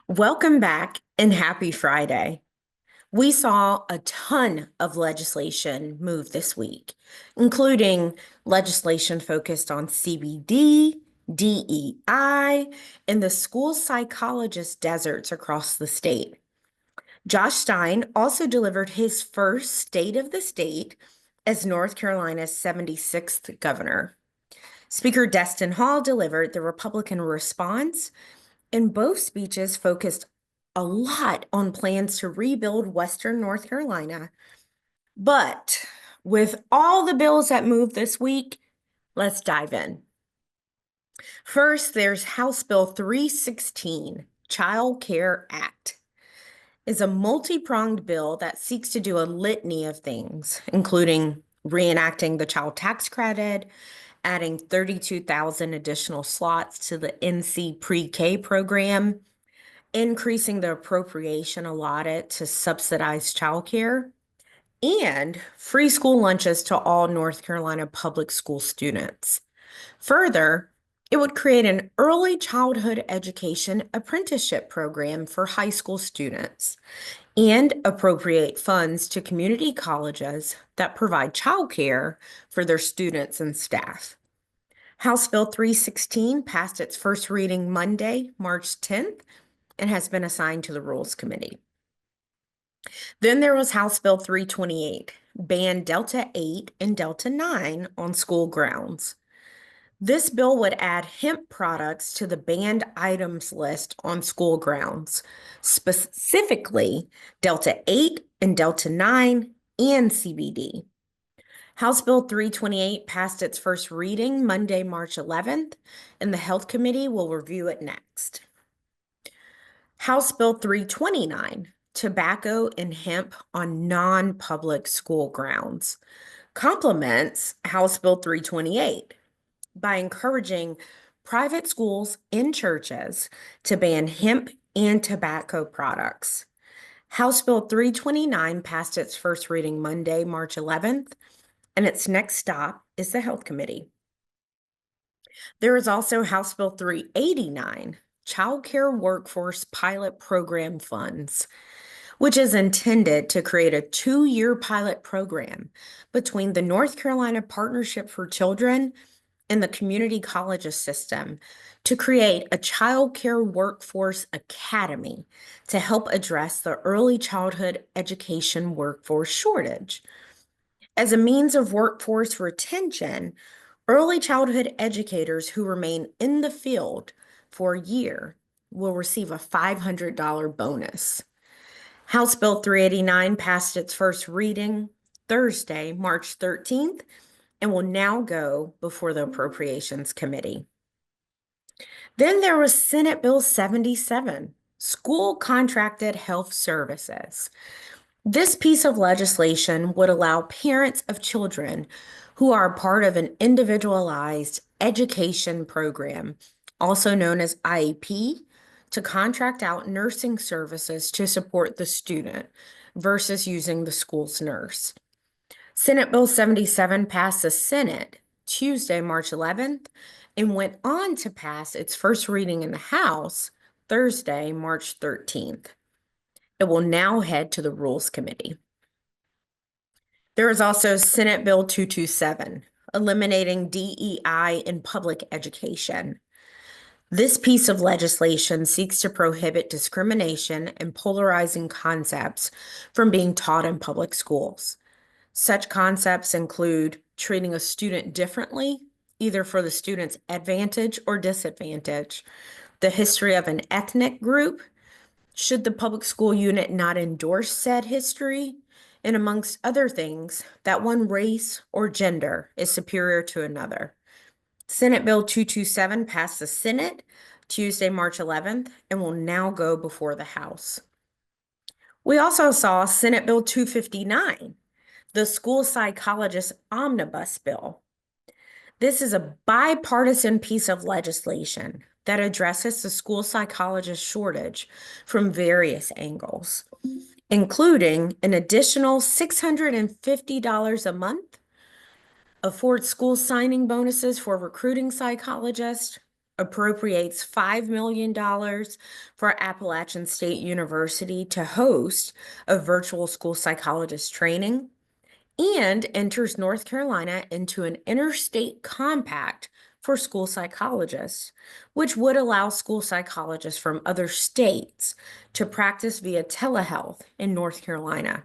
Welcome back and happy Friday. We saw a ton of legislation move this week, including legislation focused on CBD, DEI, and the school psychologist deserts across the state. Josh Stein also delivered his first State of the State as North Carolina's 76th governor. Speaker Destin Hall delivered the Republican response, and both speeches focused a lot on plans to rebuild Western North Carolina. But with all the bills that moved this week, let's dive in. First, there's House Bill 316, Childcare Act. Is a multi-pronged bill that seeks to do a litany of things, including reenacting the child tax credit, adding 32,000 additional slots to the NC pre-K program, increasing the appropriation allotted to subsidize childcare, and free school lunches to all North Carolina public school students. Further, it would create an early childhood education apprenticeship program for high school students and appropriate funds to community colleges that provide childcare for their students and staff. House Bill 316 passed its first reading Monday, March 10th, and has been assigned to the Rules Committee. Then there was House Bill 328, ban Delta 8 and Delta 9 on school grounds. This bill would add hemp products to the banned items list on school grounds, specifically Delta 8 and Delta 9 and CBD. House Bill 328 passed its first reading Monday, March 11th, and the Health Committee will review it next. House Bill 329, tobacco and hemp on non-public school grounds, complements House Bill 328 by encouraging private schools and churches to ban hemp and tobacco products. House Bill 329 passed its first reading Monday, March 11th, and its next stop is the Health Committee. There is also House Bill 389, Childcare Workforce Pilot Program Funds, which is intended to create a 2-year pilot program between the North Carolina Partnership for Children and the community colleges system to create a child care workforce academy to help address the early childhood education workforce shortage. As a means of workforce retention, early childhood educators who remain in the field for a year will receive a $500 bonus. House Bill 389 passed its first reading Thursday, March 13th, and will now go before the Appropriations Committee. Then there was Senate Bill 77, School Contracted Health Services. This piece of legislation would allow parents of children who are part of an individualized education program, also known as IEP, to contract out nursing services to support the student versus using the school's nurse. Senate Bill 77 passed the Senate Tuesday, March 11th, and went on to pass its first reading in the House Thursday, March 13th. It will now head to the Rules Committee. There is also Senate Bill 227, eliminating DEI in public education. This piece of legislation seeks to prohibit discrimination and polarizing concepts from being taught in public schools. Such concepts include treating a student differently, either for the student's advantage or disadvantage, the history of an ethnic group, should the public school unit not endorse said history, and amongst other things, that one race or gender is superior to another. Senate Bill 227 passed the Senate Tuesday, March 11th, and will now go before the House. We also saw Senate Bill 259, the School Psychologist Omnibus Bill. This is a bipartisan piece of legislation that addresses the school psychologist shortage from various angles, including an additional $650 a month, afford school signing bonuses for recruiting psychologists, appropriates $5 million for Appalachian State University to host a virtual school psychologist training and enters North Carolina into an interstate compact for school psychologists, which would allow school psychologists from other states to practice via telehealth in North Carolina.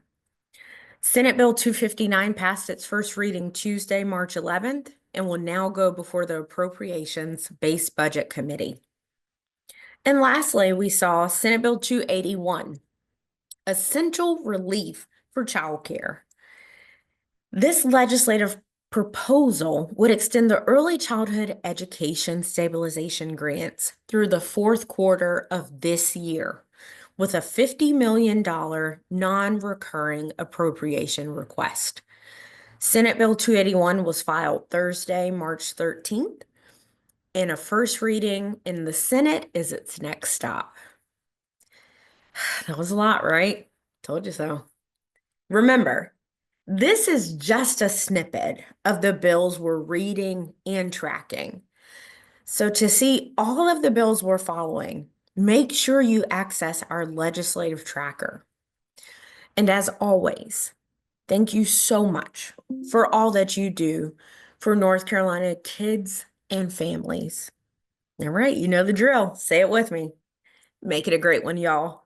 Senate Bill 259 passed its first reading Tuesday, March 11th, and will now go before the Appropriations Base Budget Committee. And lastly, we saw Senate Bill 281, Essential Relief for Childcare. This legislative proposal would extend the early childhood education stabilization grants through the fourth quarter of this year with a $50 million non-recurring appropriation request. Senate Bill 281 was filed Thursday, March 13th, and a first reading in the Senate is its next stop. That was a lot, right? Told you so. Remember, this is just a snippet of the bills we're reading and tracking. So to see all of the bills we're following, make sure you access our legislative tracker. And as always, thank you so much for all that you do for North Carolina kids and families. All right, you know the drill. Say it with me. Make it a great one, y'all.